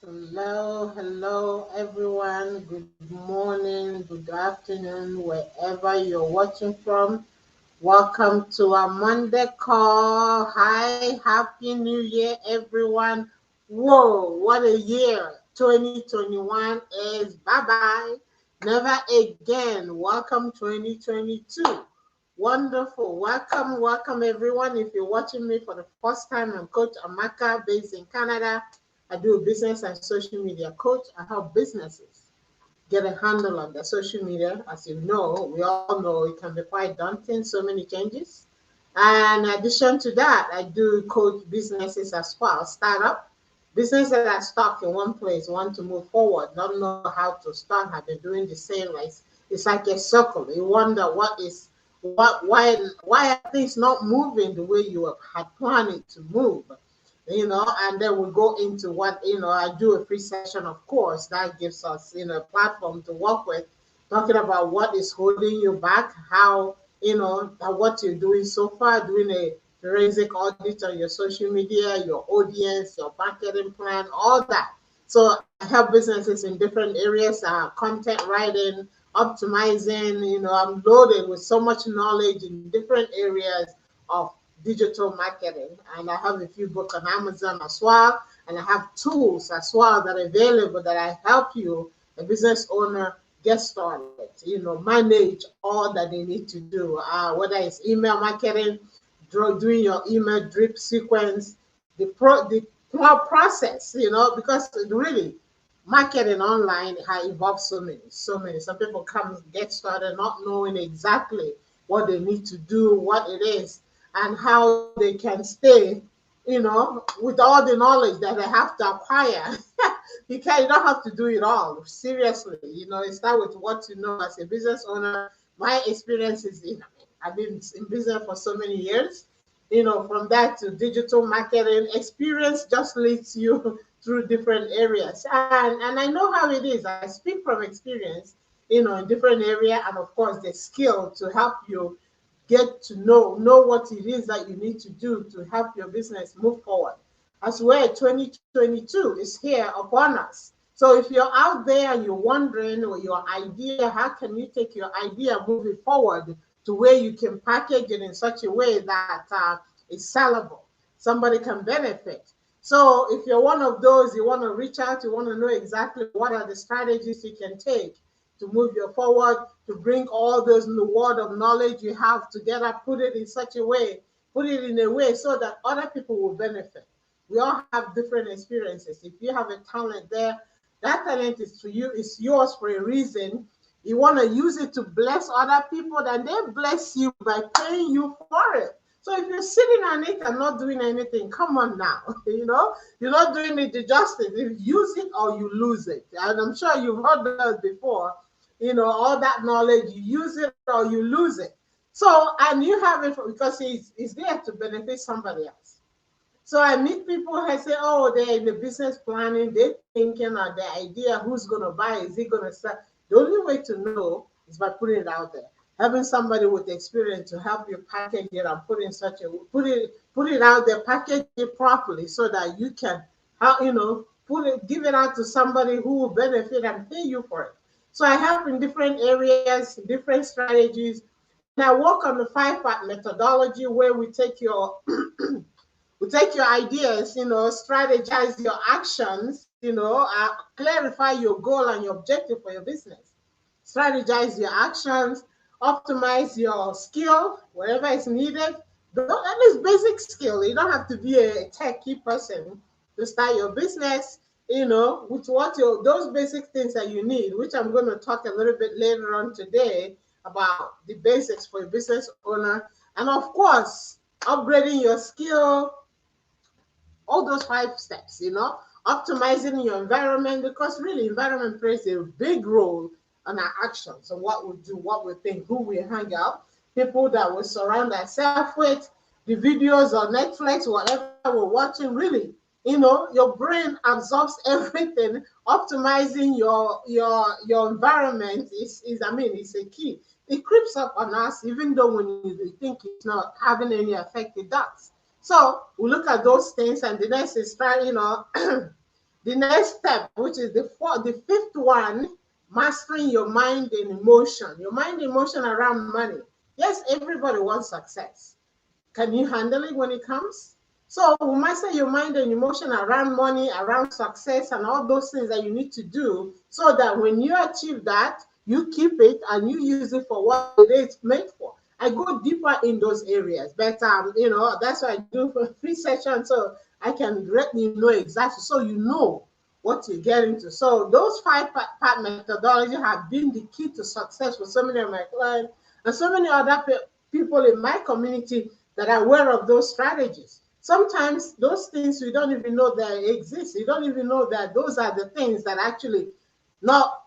Hello, everyone. Good morning, good afternoon, wherever you're watching from. Welcome to our Monday call. Hi, Happy New Year, everyone. Whoa, what a year! 2021 is bye bye. Never again. Welcome 2022. Wonderful. Welcome, everyone. If you're watching me for the first time, I'm Coach Amaka based in Canada. I do business and social media coach. I help businesses get a handle on their social media. As you know, we all know it can be quite daunting, so many changes. And in addition to that, I do coach businesses as well, startup businesses that are stuck in one place, want to move forward, don't know how to start, have been doing the same. It's like a circle. You wonder why are things not moving the way you had planned it to move, and then we go into what, I do a free session, of course, that gives us, a platform to work with, talking about what is holding you back, how, that what you're doing so far, doing a forensic audit on your social media, your audience, your marketing plan, all that. So I help businesses in different areas, content writing, optimizing, I'm loaded with so much knowledge in different areas of digital marketing. And I have a few books on Amazon as well. And I have tools as well that are available that I help you, a business owner, get started, manage all that they need to do, whether it's email marketing, doing your email drip sequence, the process, because really marketing online has evolved so many. Some people come get started not knowing exactly what they need to do, what it is, and how they can stay, with all the knowledge that they have to acquire. You don't have to do it all. Seriously, it start with what you know as a business owner. My experience is I've been in business for so many years. From that to digital marketing, experience just leads you through different areas. And I know how it is. I speak from experience, in different area, and of course the skill to help you get to know what it is that you need to do to help your business move forward. As well, 2022 is here upon us. So if you're out there and you're wondering, or your idea, how can you take your idea, move it forward to where you can package it in such a way that is sellable, somebody can benefit. So if you're one of those, you want to reach out, you want to know exactly what are the strategies you can take to move you forward, to bring all those word of knowledge you have together, put it in a way so that other people will benefit. We all have different experiences. If you have a talent there, that talent is for you, it's yours for a reason. You want to use it to bless other people, then they bless you by paying you for it. So if you're sitting on it and not doing anything, come on now. You're not doing it the justice. If you use it or you lose it. And I'm sure you've heard that before. All that knowledge, you use it or you lose it. So, and you have it because it's there to benefit somebody else. So I meet people who say, oh, they're in the business planning, they're thinking of the idea, who's going to buy, is it going to sell? The only way to know is by putting it out there. Having somebody with experience to help you package it and put it out there, package it properly so that you can, give it out to somebody who will benefit and pay you for it. So I help in different areas, different strategies, and I work on the 5-part methodology where we take your ideas, strategize your actions, clarify your goal and your objective for your business. Strategize your actions, optimize your skill wherever it's needed. At least basic skill. You don't have to be a techie person to start your business, with those basic things that you need, which I'm going to talk a little bit later on today about the basics for a business owner. And of course, upgrading your skill, all those 5 steps, optimizing your environment, because really environment plays a big role on our actions and what we do, what we think, who we hang out, people that we surround ourselves with, the videos on Netflix, whatever we're watching, really, your brain absorbs everything. Optimizing your environment is it's a key. It creeps up on us, even though when you think it's not having any effect, it does. So we look at those things, and the next is start, The next step, which is the fifth one, mastering your mind and emotion. Your mind and emotion around money. Yes, everybody wants success. Can you handle it when it comes? So we master your mind and emotion around money, around success, and all those things that you need to do so that when you achieve that, you keep it and you use it for what it is made for. I go deeper in those areas, but that's why I do a free session so I can let you know exactly so you know what you get into. So those five part methodology have been the key to success for so many of my clients and so many other people in my community that are aware of those strategies. Sometimes those things we don't even know that exist. You don't even know that those are the things that actually not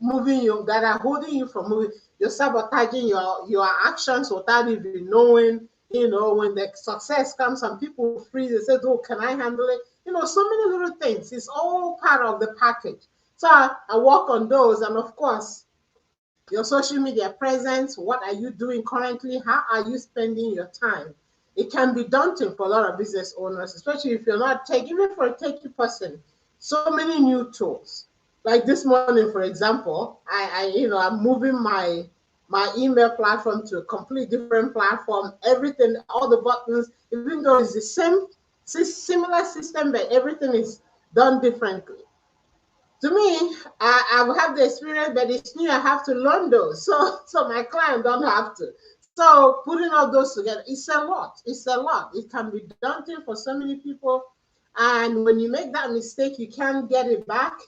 moving you, that are holding you from moving. You're sabotaging your actions without even knowing. When the success comes, some people freeze and say, "Oh, can I handle it?" So many little things. It's all part of the package. So I work on those, and of course, your social media presence. What are you doing currently? How are you spending your time? It can be daunting for a lot of business owners, especially if you're not tech, even for a techie person. So many new tools. Like this morning, for example, I'm moving my email platform to a complete different platform. Everything, all the buttons, even though it's the same, similar system, but everything is done differently. To me, I have the experience, but it's new. I have to learn those. So my client don't have to. So putting all those together, it's a lot. It's a lot. It can be daunting for so many people. And when you make that mistake, you can't get it back.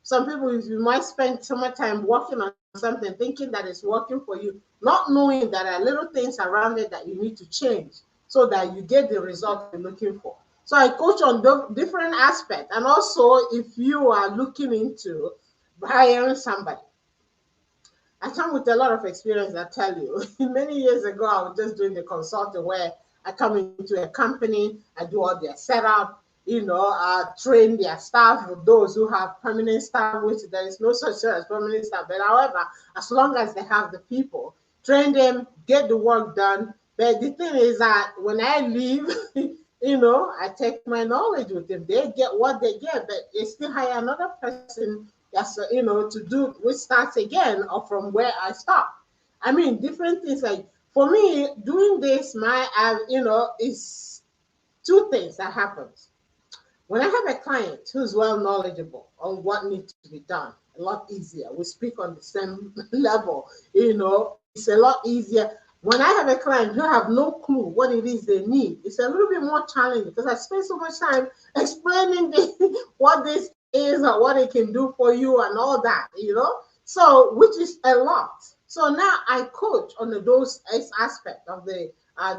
Some people, you might spend so much time working on something, thinking that it's working for you, not knowing that there are little things around it that you need to change so that you get the result you're looking for. So I coach on different aspects. And also, if you are looking into hiring somebody, I come with a lot of experience, I tell you. Many years ago, I was just doing the consulting where I come into a company, I do all their setup, train their staff, for those who have permanent staff, which there is no such thing as permanent staff. But however, as long as they have the people, train them, get the work done. But the thing is that when I leave, I take my knowledge with them. They get what they get, but they still hire another person that's to do which starts again or from where I stop. I mean, different things like for me doing this, is two things that happens. When I have a client who's well knowledgeable on what needs to be done, a lot easier. We speak on the same level, it's a lot easier. When I have a client who have no clue what it is they need, it's a little bit more challenging because I spend so much time explaining what this is or what it can do for you and all that. So, which is a lot. So now I coach on those aspect of the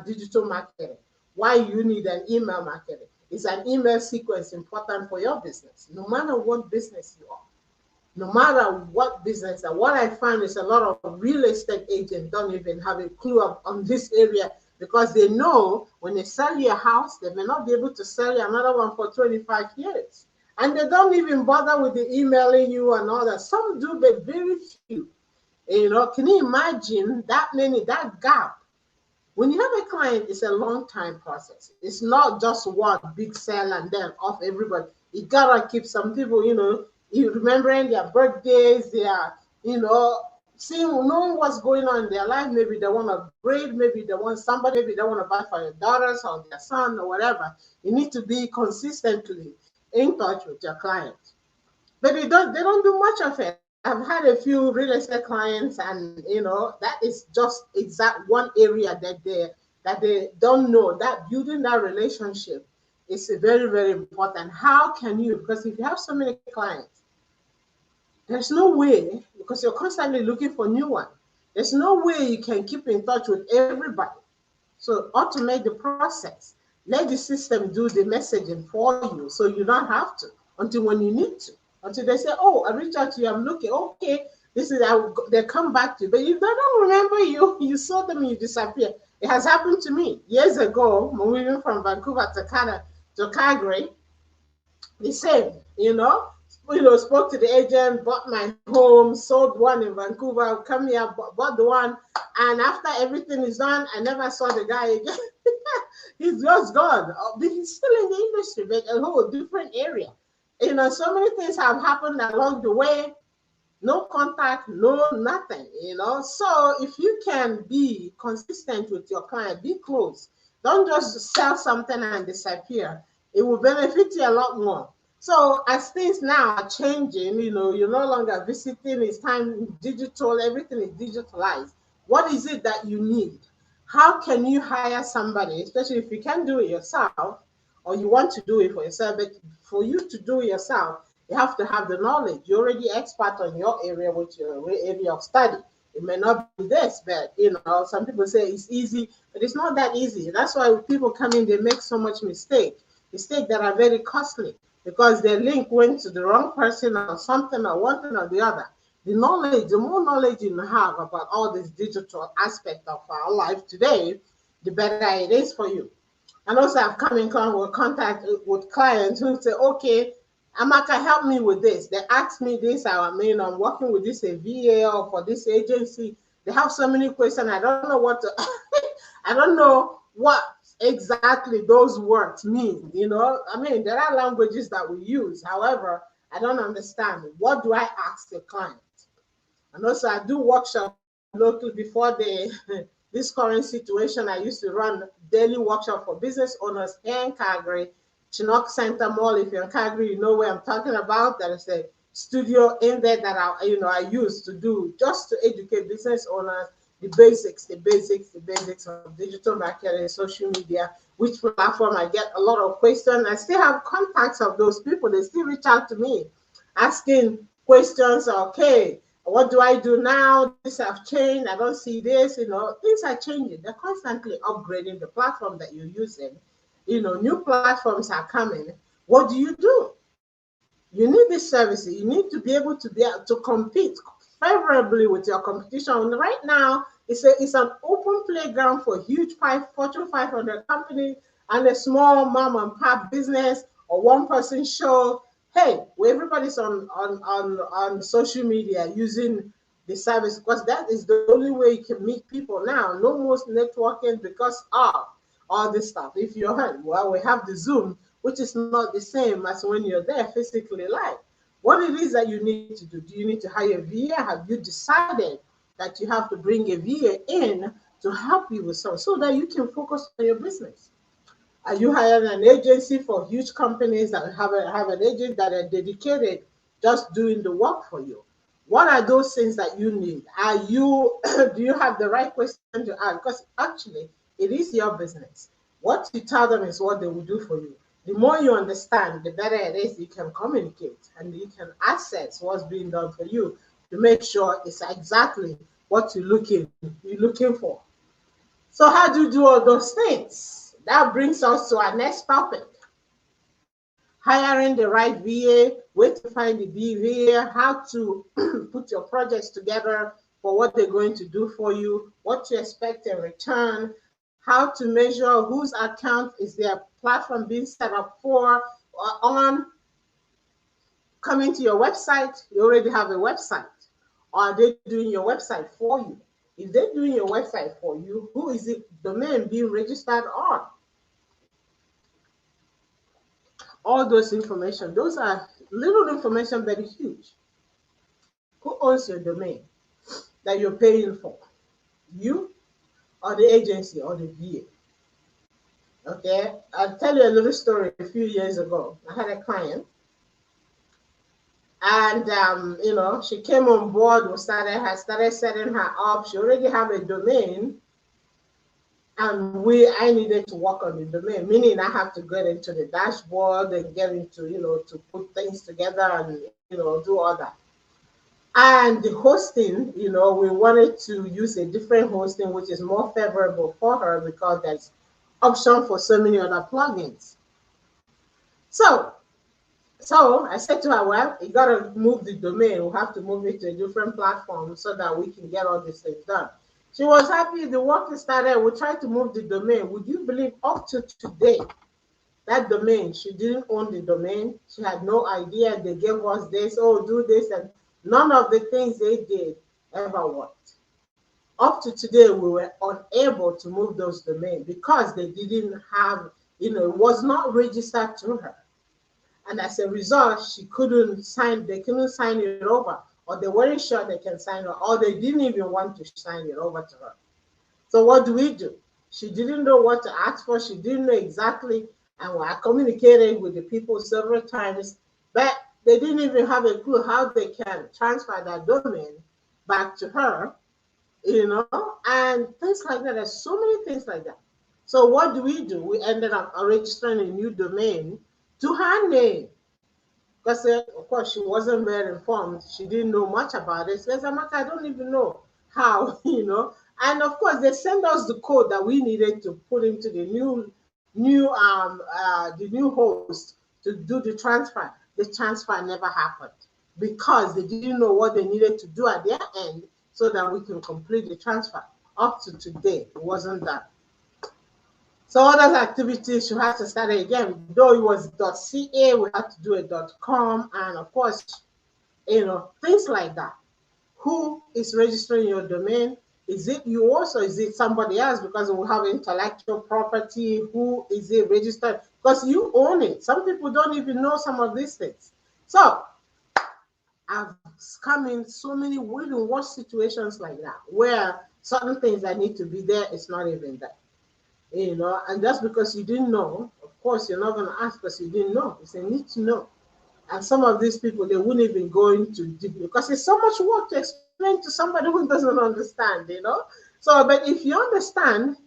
digital marketing. Why you need an email marketing. Is an email sequence important for your business, no matter what business you are? No matter what business. And what I find is a lot of real estate agents don't even have a clue on this area because they know when they sell you a house, they may not be able to sell you another one for 25 years. And they don't even bother with the emailing you and all that. Some do, but very few. Can you imagine that gap? When you have a client, it's a long time process. It's not just one big sell and then off everybody. You gotta keep some people, you remembering their birthdays, seeing, knowing what's going on in their life. Maybe they want to upgrade, maybe they want somebody, maybe they want to buy for their daughters or their son or whatever. You need to be consistently in touch with your clients. But they don't do much of it. I've had a few real estate clients, and that is just exact one area that they don't know. That building that relationship is very, very important. How can you? Because if you have so many clients, there's no way, because you're constantly looking for new one. There's no way you can keep in touch with everybody. So automate the process. Let the system do the messaging for you so you don't have to until when you need to. Until they say, "Oh, I reached out to you, I'm looking, okay, this is how they come back to you." But if they don't remember you, you saw them, you disappear. It has happened to me years ago, moving from Vancouver to Calgary. The same, spoke to the agent, bought my home, sold one in Vancouver, come here, bought the one, and after everything is done, I never saw the guy again. He's just gone. But he's still in the industry, but a whole different area. So many things have happened along the way. No contact, no nothing. So if you can be consistent with your client, be close. Don't just sell something and disappear. It will benefit you a lot more. So as things now are changing, you're no longer visiting, it's time digital, everything is digitalized. What is it that you need? How can you hire somebody, especially if you can't do it yourself or you want to do it for yourself? But for you to do it yourself, you have to have the knowledge. You're already expert on your area, with your area of study. It may not be this, but some people say it's easy, but it's not that easy. That's why when people come in, they make so much mistakes that are very costly because their link went to the wrong person or something or one thing or the other. The more knowledge you have about all this digital aspect of our life today, the better it is for you. And also, I've come in contact with clients who say, okay, Amaka, help me with this. They ask me this. I'm working with this VA or for this agency. They have so many questions. I don't know what to, I don't know what exactly those words mean. There are languages that we use. However, I don't understand. What do I ask the client? And also, I do workshop locally before the this current situation. I used to run daily workshop for business owners here in Calgary, Chinook Center Mall. If you're in Calgary, you know where I'm talking about. There is a studio in there that I use to do just to educate business owners the basics of digital marketing, social media, which platform. I get a lot of questions. I still have contacts of those people. They still reach out to me asking questions. Okay, what do I do now? This have changed. I don't see this. Things are changing. They're constantly upgrading the platform that you're using. New platforms are coming. What do you do? You need these services. You need to be able to compete favorably with your competition. And right now, it's an open playground for huge Fortune 500 companies and a small mom and pop business or one person show. Hey, well, everybody's on social media using the service because that is the only way you can meet people now. No more networking because of all this stuff. If you're well, we have the Zoom, which is not the same as when you're there physically live. What it is that you need to do? Do you need to hire a VA? Have you decided that you have to bring a VA in to help you with something so that you can focus on your business? Are you hiring an agency for huge companies that have an agent that are dedicated just doing the work for you? What are those things that you need? Are you do you have the right question to ask? Because actually, it is your business. What you tell them is what they will do for you. The more you understand, the better it is you can communicate and you can access what's being done for you to make sure it's exactly what you're looking for. So how do you do all those things? That brings us to our next topic. Hiring the right VA, where to find the VA, how to put your projects together for what they're going to do for you, what to expect in return, how to measure whose account is their platform being set up for on coming to your website. You already have a website. Or are they doing your website for you? If they're doing your website for you, who is the domain being registered on? All those information, those are little information, very huge. Who owns your domain that you're paying for? You or the agency or the VA? Okay, I'll tell you a little story. A few years ago, I had a client, and she came on board. We started setting her up. She already have a domain, and I needed to work on the domain, meaning I have to get into the dashboard and get into to put things together and do all that. And the hosting, we wanted to use a different hosting, which is more favorable for her because there's option for so many other plugins. So, so I said to her, well, you got to move the domain. We'll have to move it to a different platform so that we can get all these things done. She was happy. The work started. We tried to move the domain. Would you believe up to today, that domain, she didn't own the domain. She had no idea. They gave us this, oh, do this, and none of the things they did ever worked. Up to today, we were unable to move those domains because they didn't have, it was not registered to her. And as a result, they couldn't sign it over, or they weren't sure they can sign it, or they didn't even want to sign it over to her. So what do? She didn't know what to ask for. She didn't know exactly, and I communicated with the people several times, but they didn't even have a clue how they can transfer that domain back to her, and things like that. There's so many things like that. So what do? We ended up registering a new domain to her name because, of course, she wasn't very informed. She didn't know much about it. She says, Amaka, I don't even know how, And of course, they sent us the code that we needed to put into the new host to do the transfer. The transfer never happened because they didn't know what they needed to do at their end so that we can complete the transfer. Up to today, it wasn't done. So other activities, you have to start it again. Though it was .ca, we had to do a .com, and of course, things like that. Who is registering your domain? Is it you also? Is it somebody else? Because we have intellectual property. Who is it registered? Because you own it. Some people don't even know some of these things. So I've come in so many even worse situations like that, where certain things that need to be there is not even there. And just because you didn't know, of course, you're not going to ask because you didn't know. It's a need to know. And some of these people, they wouldn't even go into deep because it's so much work to explain to somebody who doesn't understand. So, but if you understand,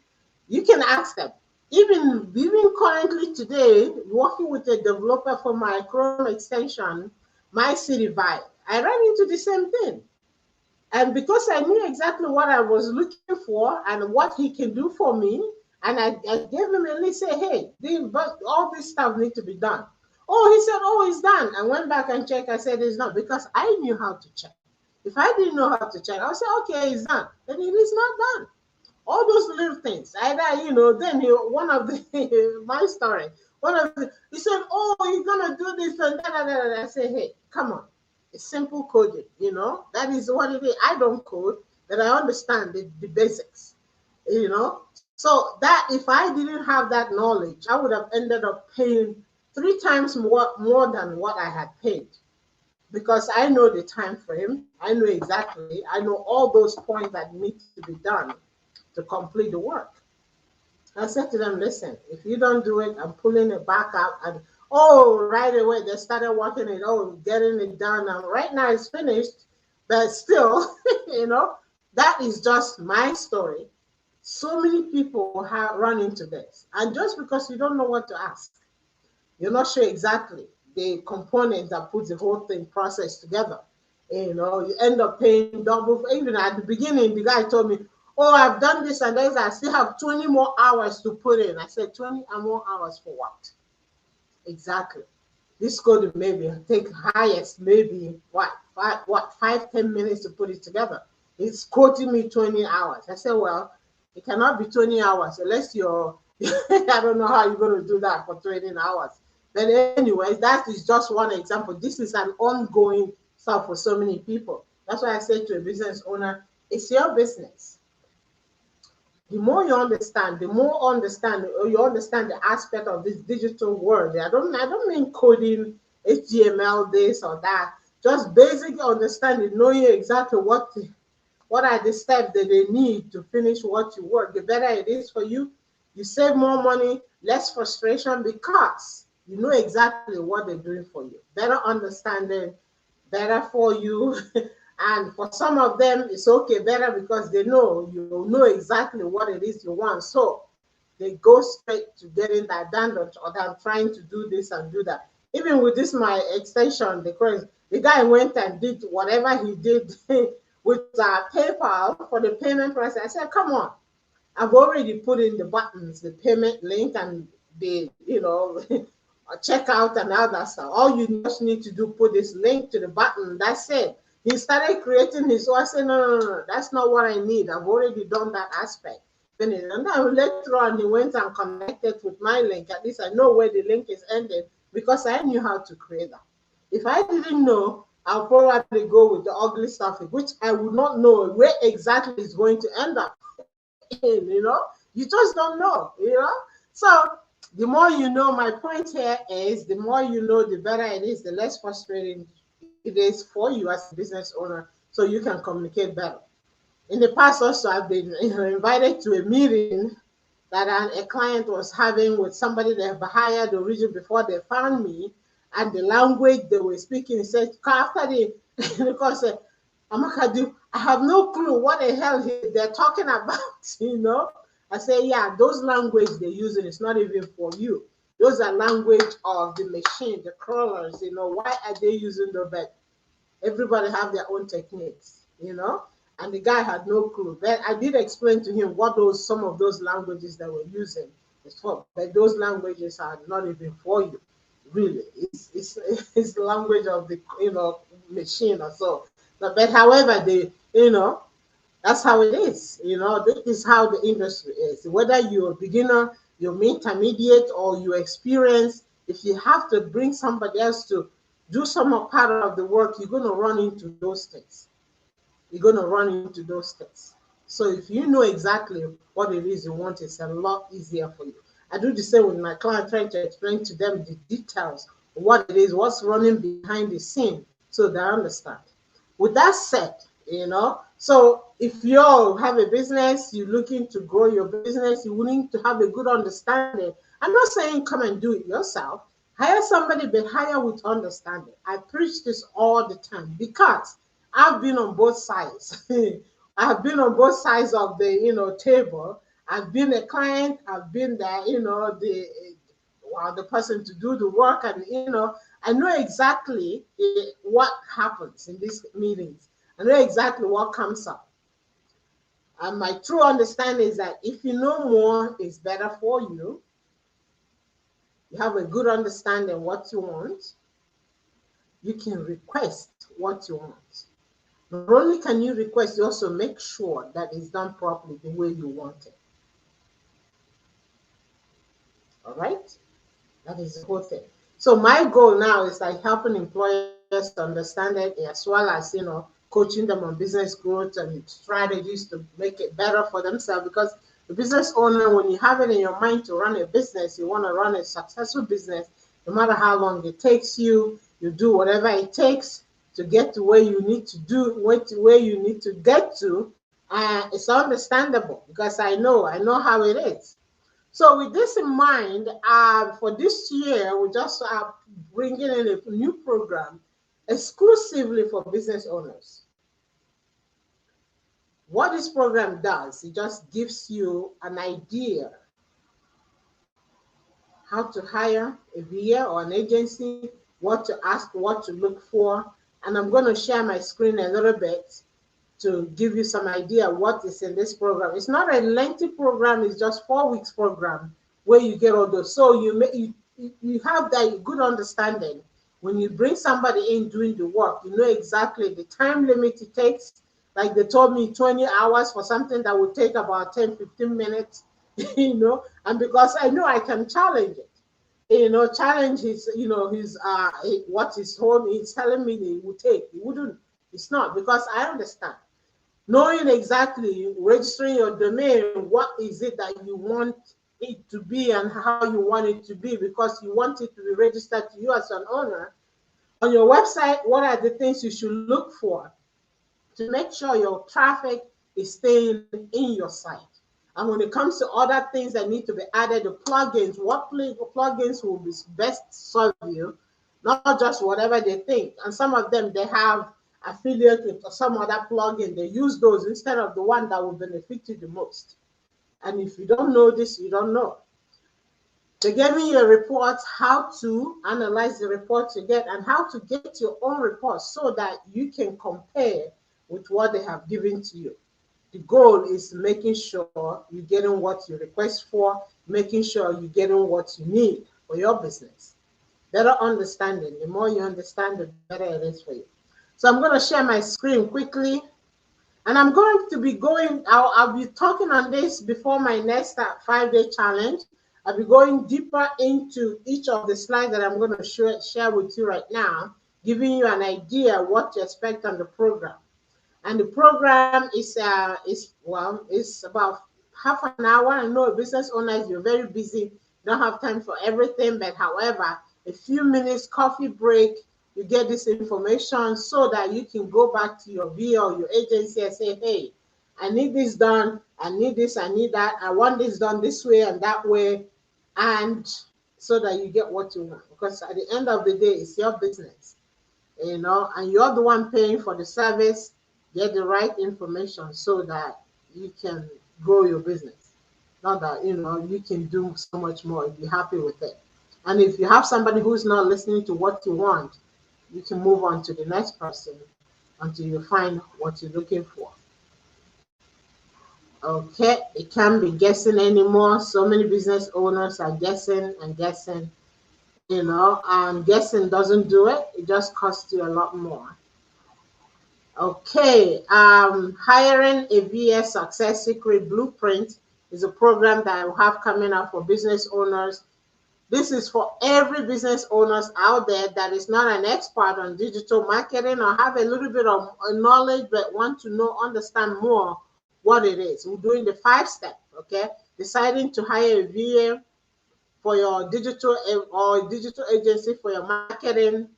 you can ask them. Even currently today, working with a developer for my Chrome extension, my city vibe, I ran into the same thing. And because I knew exactly what I was looking for and what he can do for me, and I gave him a list, say, hey, but all this stuff need to be done. Oh, he said, oh, it's done. I went back and checked. I said, it's not, because I knew how to check. If I didn't know how to check, I would say, okay, it's done. Then it is not done. All those little things. Either, then one of the, my story, he said, oh, you're going to do this and that. I said, hey, come on. It's simple coding, that is what it is. I don't code, but I understand the basics, So that if I didn't have that knowledge, I would have ended up paying 3 times more than what I had paid, because I know the time frame. I know exactly. I know all those points that need to be done to complete the work. I said to them, listen, if you don't do it, I'm pulling it back out. And right away, they started working it, getting it done. And right now it's finished, but still, that is just my story. So many people have run into this. And just because you don't know what to ask, you're not sure exactly the components that put the whole thing process together. You end up paying double. Even at the beginning, the guy told me, oh, I've done this and this. I still have 20 more hours to put in. I said, 20 more hours for what? Exactly. This could maybe take highest, maybe 5-10 minutes to put it together. It's quoting me 20 hours. I said, well, it cannot be 20 hours unless you're, I don't know how you're going to do that for 20 hours. But anyways, that is just one example. This is an ongoing stuff for so many people. That's why I say to a business owner, it's your business. The more you understand, you understand the aspect of this digital world. I don't mean coding, HTML, this or that. Just basic understanding, knowing exactly what are the steps that they need to finish what you work. The better it is for you, you save more money, less frustration, because you know exactly what they're doing for you. Better understanding, better for you. And for some of them, it's okay, better because they know you know exactly what it is you want. So they go straight to getting that done, or than trying to do this and do that. Even with this, my extension, the guy went and did whatever he did with PayPal for the payment process. I said, come on, I've already put in the buttons, the payment link, and the, checkout and all that stuff. All you just need to do, put this link to the button. That's it. He started creating his own. I said, no, that's not what I need. I've already done that aspect. And then later on, he went and connected with my link. At least I know where the link is ending because I knew how to create that. If I didn't know, I'll probably go with the ugly stuff, which I would not know where exactly it's going to end up. You just don't know. So The more you know, my point here is the more you know, the better it is, the less frustrating it is for you as a business owner, so you can communicate better. In the past, also, I've been invited to a meeting that a client was having with somebody they have hired originally before they found me, and the language they were speaking said, after the because Amaka, I have no clue what the hell they're talking about, you know. I say, yeah, those language they're using is not even for you. Those are language of the machine, the crawlers, you know. Why are they using the bed? Everybody have their own techniques, you know. And the guy had no clue. But I did explain to him what those some of those languages that we're using is for. But those languages are not even for you, really. It's it's the language of the machine or so. But however, they that's how it is. This is how the industry is. Whether you're a beginner, you're intermediate, or you experience, if you have to bring somebody else to do some part of the work, you're going to run into those things. You're going to run into those things. So if you know exactly what it is you want, it's a lot easier for you. I do the same with my client, trying to explain to them the details, what it is, what's running behind the scene, so they understand. With that said, so if you all have a business, you're looking to grow your business, you need to have a good understanding. I'm not saying come and do it yourself. Hire somebody, but hire with understanding. I preach this all the time because I've been on both sides. I've been on both sides of the table. I've been a client. I've been the person to do the work, and I know exactly what happens in these meetings. I know exactly what comes up. And my true understanding is that if you know more, it's better for you. You have a good understanding what you want. You can request what you want. Not only can you request, you also make sure that it's done properly the way you want it. All right? That is the whole thing. So my goal now is like helping employers to understand it, as well as coaching them on business growth and strategies to make it better for themselves. Because the business owner, when you have it in your mind to run a business, you want to run a successful business, no matter how long it takes you, you do whatever it takes to get to where you need to where you need to get to. It's understandable because I know how it is. So with this in mind, for this year, we just are bringing in a new program exclusively for business owners. What this program does, it just gives you an idea how to hire a VA or an agency, what to ask, what to look for. And I'm going to share my screen a little bit to give you some idea what is in this program. It's not a lengthy program, it's just 4 weeks program where you get all those. So you have that good understanding. When you bring somebody in doing the work, you know exactly the time limit it takes. Like they told me 20 hours for something that would take about 10-15 minutes, and because I know I can challenge it. Challenge his, what his home is telling me he would take. He wouldn't. It's not because I understand knowing exactly registering your domain, what is it that you want it to be and how you want it to be, because you want it to be registered to you as an owner. On your website, what are the things you should look for to make sure your traffic is staying in your site? And when it comes to other things that need to be added, the plugins, what plugins will be best serve you, not just whatever they think. And some of them, they have affiliate with some other plugin. They use those instead of the one that will benefit you the most. And if you don't know this, you don't know. They gave me a report, how to analyze the reports you get and how to get your own reports so that you can compare with what they have given to you. The goal is making sure you're getting what you request for, making sure you're getting what you need for your business. Better understanding. The more you understand, the better it is for you. So I'm going to share my screen quickly. And I'm going to be I'll be talking on this before my next 5-day challenge. I'll be going deeper into each of the slides that I'm going to share with you right now, giving you an idea what to expect on the program. And the program is about half an hour. I know business owners, you're very busy. don't have time for everything, but however, a few minutes coffee break, you get this information so that you can go back to your VA or your agency and say, hey, I need this done, I need this, I need that, I want this done this way and that way, and so that you get what you want. Because at the end of the day, it's your business, and you're the one paying for the service. Get the right information so that you can grow your business. Not that you can do so much more if you're happy with it. And if you have somebody who's not listening to what you want, you can move on to the next person until you find what you're looking for. Okay, it can't be guessing anymore. So many business owners are guessing and guessing, and guessing doesn't do it. It just costs you a lot more. Okay, hiring a VS Success Secret Blueprint is a program that I will have coming up for business owners. This is for every business owners out there that is not an expert on digital marketing or have a little bit of knowledge but want to understand more what it is. We're doing the 5-step, okay? Deciding to hire a VA for your digital or digital agency for your marketing,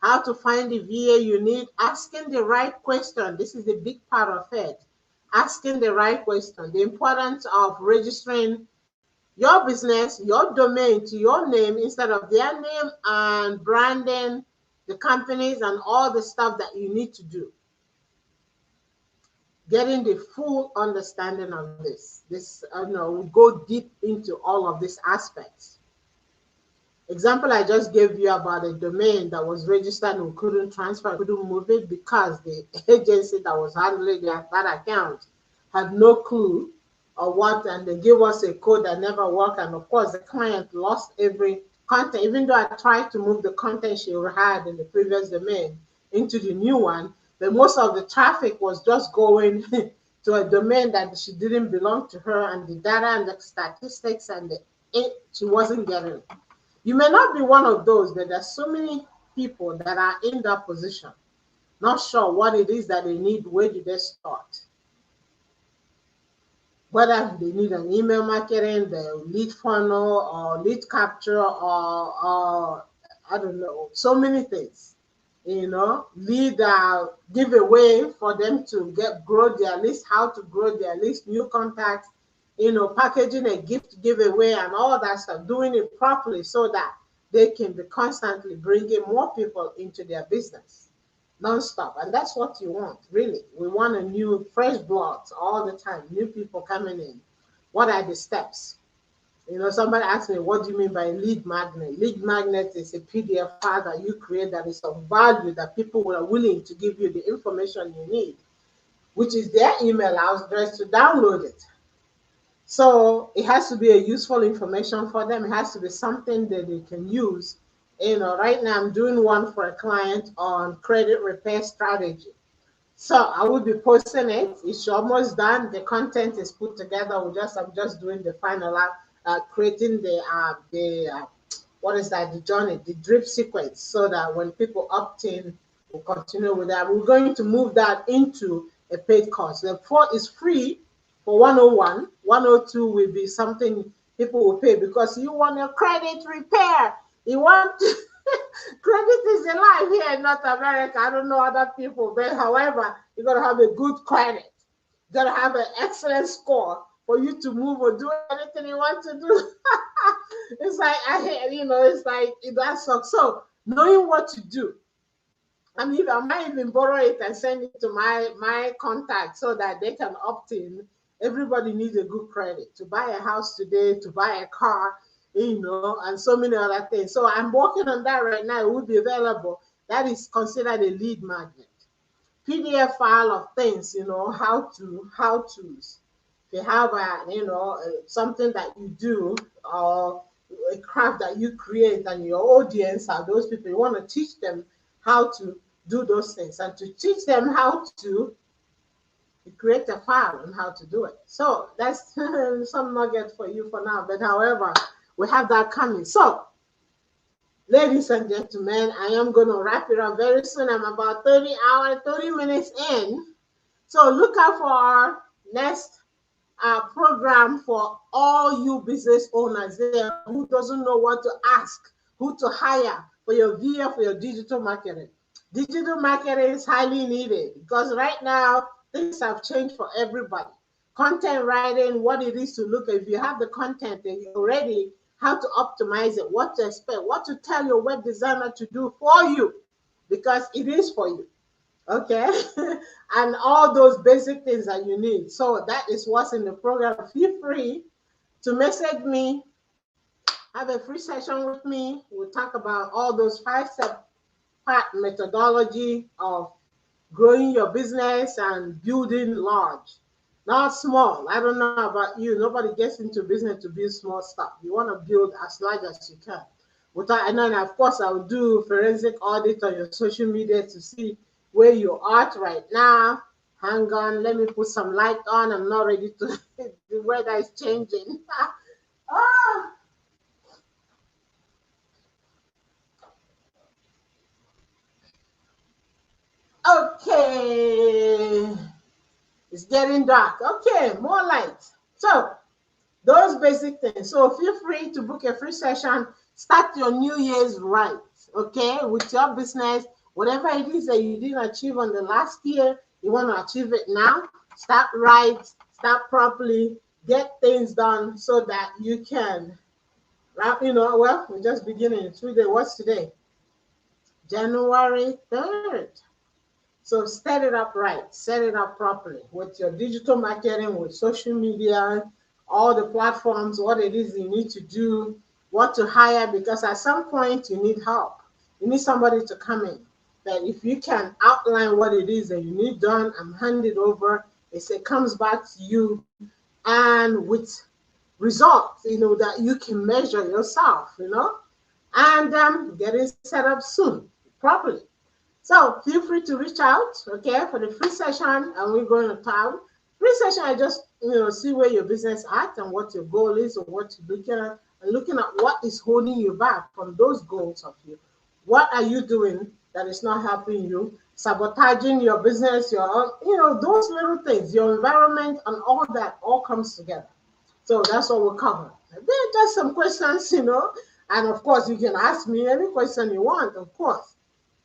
how to find the VA you need, asking the right question. This is the big part of it. Asking the right question. The importance of registering your business, your domain to your name instead of their name, and branding the companies and all the stuff that you need to do. Getting the full understanding of this. We go deep into all of these aspects. Example I just gave you about a domain that was registered and we couldn't transfer, couldn't move it because the agency that was handling that account had no clue or what, and they gave us a code that never worked. And of course, the client lost every content, even though I tried to move the content she had in the previous domain into the new one. But most of the traffic was just going to a domain that she didn't belong to her, and the data and the statistics she wasn't getting it. You may not be one of those, but there's so many people that are in that position, not sure what it is that they need, where do they start? Whether they need an email marketing, the lead funnel, or lead capture, or I don't know, so many things. Lead giveaway for them to grow their list, how to grow their list, new contacts, packaging a gift giveaway and all that stuff, doing it properly so that they can be constantly bringing more people into their business non-stop. And that's what you want, really. We want a new fresh blood all the time, new people coming in. What are the steps? Somebody asked me, what do you mean by lead magnet? Lead magnet is a PDF file that you create that is of value, that people are willing to give you the information you need, which is their email address to download it. So it has to be a useful information for them. It has to be something that they can use. Right now I'm doing one for a client on credit repair strategy. So I will be posting it. It's almost done. The content is put together. I'm just doing the final, creating the what is that? The journey, the drip sequence, so that when people opt in, we'll continue with that. We're going to move that into a paid course. The 4 is free for 101. 102 will be something people will pay because you want your credit repair. You want credit is alive here in North America. I don't know other people, but however, you got to have a good credit. You got to have an excellent score for you to move or do anything you want to do. It's like it's like that sucks. So knowing what to do. I might even borrow it and send it to my contact so that they can opt in. Everybody needs a good credit to buy a house today, to buy a car, and so many other things. So I'm working on that right now. It will be available. That is considered a lead magnet. PDF file of things, how-tos. If you have something that you do or a craft that you create and your audience are those people, you want to teach them how to do those things and to teach them how to create a file and how to do it. So that's some nugget for you for now. But however, we have that coming. So, ladies and gentlemen, I am going to wrap it up very soon. I'm about 30 minutes in. So look out for our next program for all you business owners there who doesn't know what to ask, who to hire for your VA, for your digital marketing. Digital marketing is highly needed because right now things have changed for everybody. Content writing, what it is to look at. If you have the content and you're ready, how to optimize it, what to expect, what to tell your web designer to do for you, because it is for you. Okay. And all those basic things that you need. So that is what's in the program. Feel free to message me, have a free session with me. We'll talk about all those 5 step part methodology of growing your business and building large, not small. I don't know about you. Nobody gets into business to build small stuff. You want to build as large as you can. Without, and then, of course, I will do forensic audit on your social media to see where you're at right now. Hang on, let me put some light on. I'm not ready to. The weather is changing. Ah, okay. It's getting dark. Okay, more light. So, those basic things. So feel free to book a free session. Start your New Year's right, okay, with your business. Whatever it is that you didn't achieve on the last year, you want to achieve it now. Start right, start properly, get things done so that you can, well, we're just beginning. Today, what's today? January 3rd. So set it up right, set it up properly with your digital marketing, with social media, all the platforms, what it is you need to do, what to hire, because at some point you need help. You need somebody to come in. That if you can outline what it is that you need done and hand it over, it comes back to you and with results, that you can measure yourself, and get it set up soon, properly. So feel free to reach out, okay, for the free session, and we're going to talk. Free session, I just see where your business at and what your goal is or what you're looking at, and looking at what is holding you back from those goals of you. What are you doing that is not helping you? Sabotaging your business, those little things, your environment, and all that all comes together. So that's what we'll cover. There are just some questions, and of course you can ask me any question you want, of course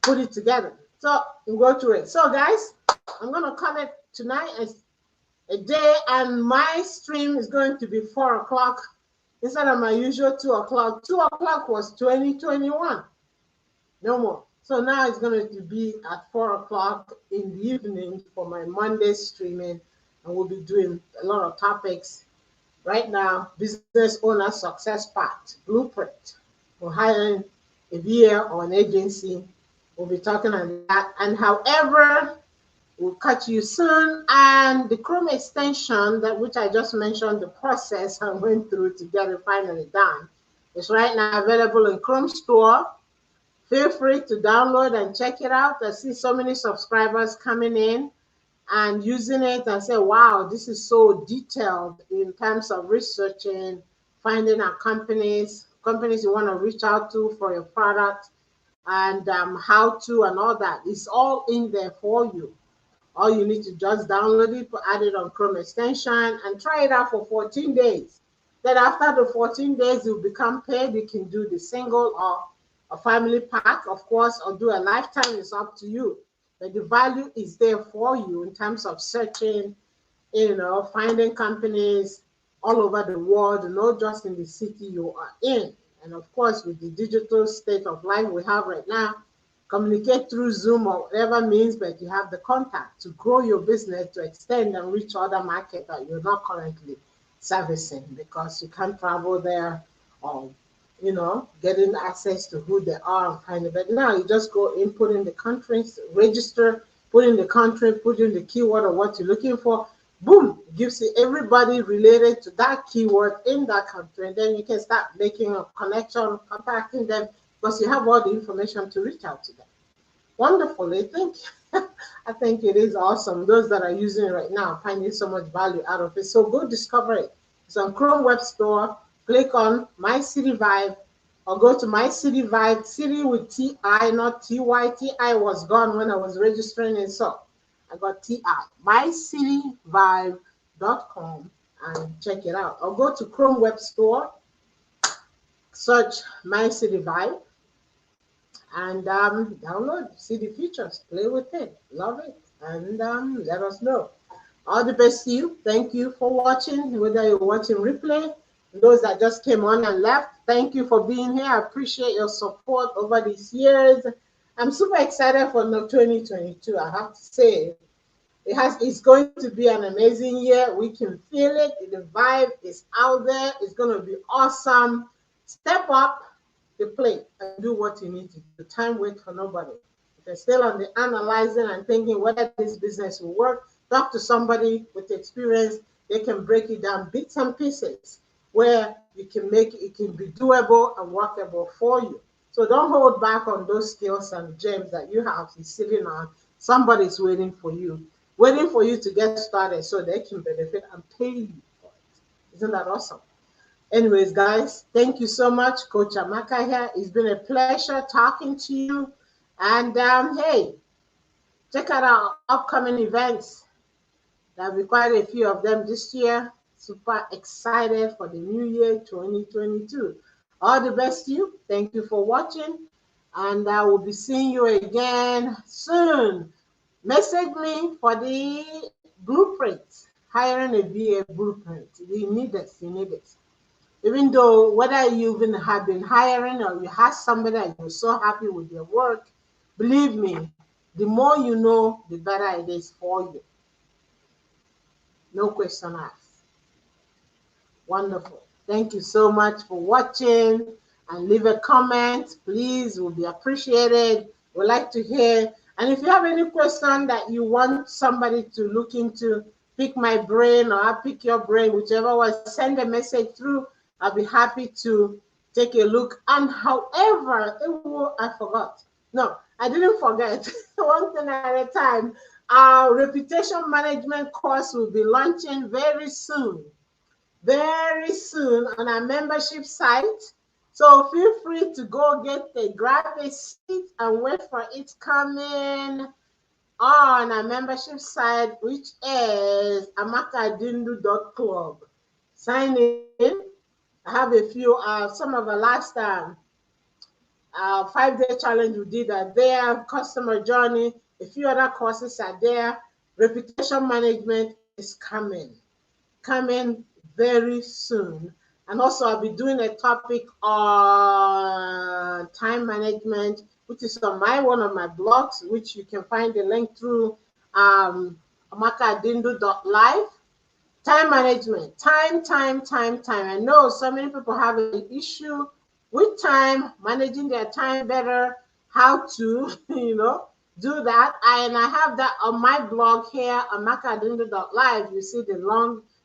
put it together. So we'll go through it. So guys, I'm gonna call it tonight as a day, and my stream is going to be 4 o'clock instead of my usual 2 o'clock. 2 o'clock was 2021, no more. So now it's going to be at 4 o'clock in the evening for my Monday streaming, and we'll be doing a lot of topics. Right now, business owner success part, blueprint for hiring a VA or an agency. We'll be talking on that. And however, we'll catch you soon. And the Chrome extension, that which I just mentioned, the process I went through to get it finally done, is right now available in Chrome Store. Feel free to download and check it out. I see so many subscribers coming in and using it and say, wow, this is so detailed in terms of researching, finding out companies you want to reach out to for your product, and how to and all that. It's all in there for you. All you need to just download it, add it on Chrome extension, and try it out for 14 days. Then after the 14 days, you become paid. You can do the single or a family pack, of course, or do a lifetime. It's up to you. But the value is there for you in terms of searching, finding companies all over the world, not just in the city you are in. And of course, with the digital state of life we have right now, communicate through Zoom or whatever means, but you have the contact to grow your business, to extend and reach other markets that you're not currently servicing because you can't travel there, or getting access to who they are and find it. But now you just go in, put in the countries, register, put in the country, put in the keyword of what you're looking for. Boom, gives you everybody related to that keyword in that country. And then you can start making a connection, contacting them, because you have all the information to reach out to them. Wonderful, I think. I think it is awesome. Those that are using it right now finding so much value out of it. So go discover it. It's on Chrome Web Store. Click on My City Vibe, or go to My City Vibe, city with T-I, not T-Y. T-I was gone when I was registering, and so I got T-I. MyCityVibe.com, and check it out. Or go to Chrome Web Store, search My City Vibe, and download, see the features, play with it, love it, and let us know. All the best to you. Thank you for watching, whether you're watching replay, those that just came on and left. Thank you for being here. I appreciate your support over these years. I'm super excited for 2022. I have to say, it's going to be an amazing year. We can feel it. The vibe is out there. It's going to be awesome. Step up the plate and do what you need to do. Time wait for nobody. If you're still on the analyzing and thinking whether this business will work, talk to somebody with experience. They can break it down bits and pieces where you can make it can be doable and workable for you. So don't hold back on those skills and gems that you have sitting on. Somebody's waiting for you to get started so they can benefit and pay you for it. Isn't that awesome? Anyways, guys, thank you so much. Coach Amaka here. It's been a pleasure talking to you. And hey, check out our upcoming events. There'll be quite a few of them this year. Super excited for the new year 2022. All the best to you. Thank you for watching. And I will be seeing you again soon. Message me for the blueprint. Hiring a VA blueprint. You need it. You need it. Even though whether you even have been hiring or you have somebody and you're so happy with your work, believe me, the more you know, the better it is for you. No question asked. Wonderful. Thank you so much for watching, and leave a comment, please. Will be appreciated. We'd like to hear. And if you have any question that you want somebody to look into, pick my brain or I'll pick your brain, whichever one, send a message through. I'll be happy to take a look. And however, I forgot. No, I didn't forget. One thing at a time. Our reputation management course will be launching very soon on our membership site. So feel free to grab a seat and wait for it coming on our membership site, which is amakadindu.club. Sign in. I have a few, some of the last 5-day challenge we did are there, customer journey, a few other courses are there. Reputation management is coming very soon. And also I'll be doing a topic on time management, which is on one of my blogs, which you can find the link through amakadindu.live. Time management, time. I know so many people have an issue with time, managing their time better, how to, do that. And I have that on my blog here, amakadindu.live. You see the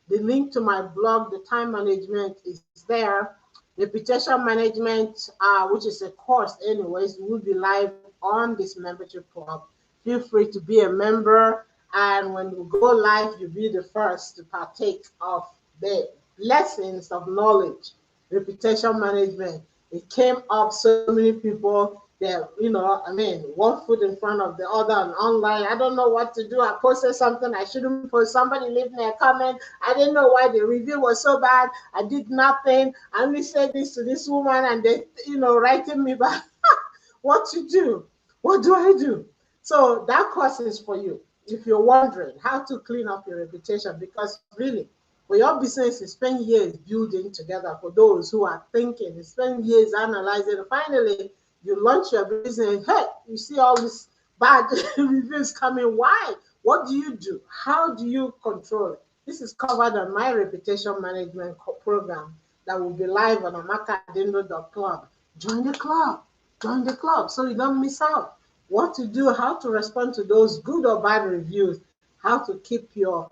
link to my blog. The time management is there. Reputation management, which is a course anyways, will be live on this membership club. Feel free to be a member. And when we go live, you'll be the first to partake of the lessons of knowledge, reputation management. It came up so many people that, one foot in front of the other and online. I don't know what to do. I posted something I shouldn't post. Somebody leave me a comment. I didn't know why the review was so bad. I did nothing. I only said this to this woman and they, writing me back. What to do? What do I do? So that course is for you. If you're wondering how to clean up your reputation, because really, for your business, you spend years building together. For those who are thinking, you spend years analyzing, and finally, you launch your business. Hey, you see all these bad reviews coming. Why? What do you do? How do you control it? This is covered on my reputation management program that will be live on amakadindu.club. Join the club so you don't miss out. What to do, how to respond to those good or bad reviews, how to keep your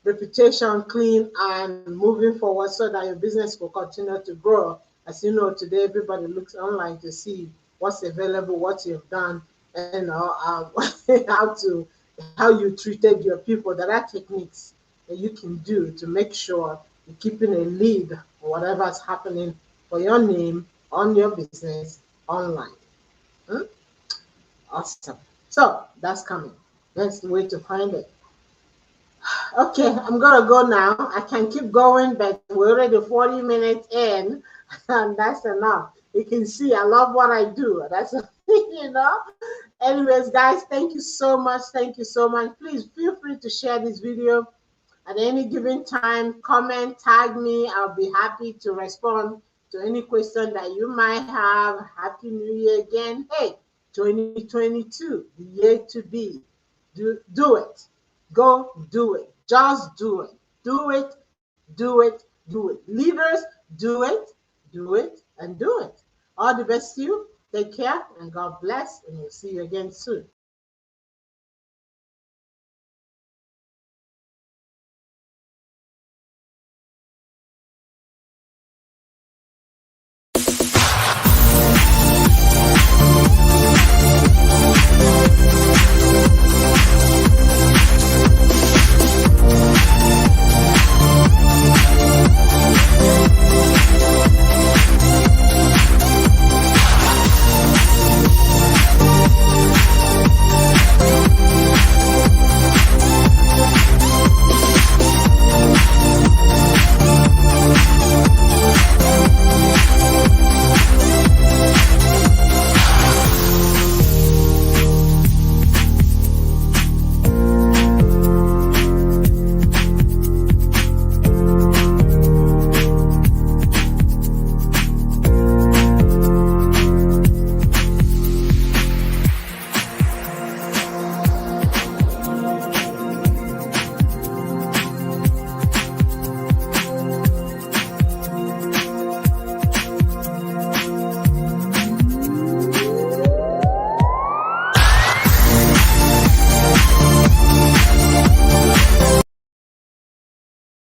reputation clean and moving forward so that your business will continue to grow. As you know, today everybody looks online to see what's available, what you've done, and how you treated your people. There are techniques that you can do to make sure you're keeping a lead on whatever's happening for your name on your business online. Awesome. So that's coming. Let's wait to find it. Okay, I'm gonna go now. I can keep going, but we're already 40 minutes in, and that's enough. You can see I love what I do. That's you know. Anyways, guys, thank you so much. Thank you so much. Please feel free to share this video at any given time. Comment, tag me. I'll be happy to respond to any question that you might have. Happy New Year again. Hey, 2022, the year to be. Do it. Go do it. Just do it. Do it. Do it. Do it. Leaders, do it. Do it and do it. All the best to you. Take care and God bless. And we'll see you again soon.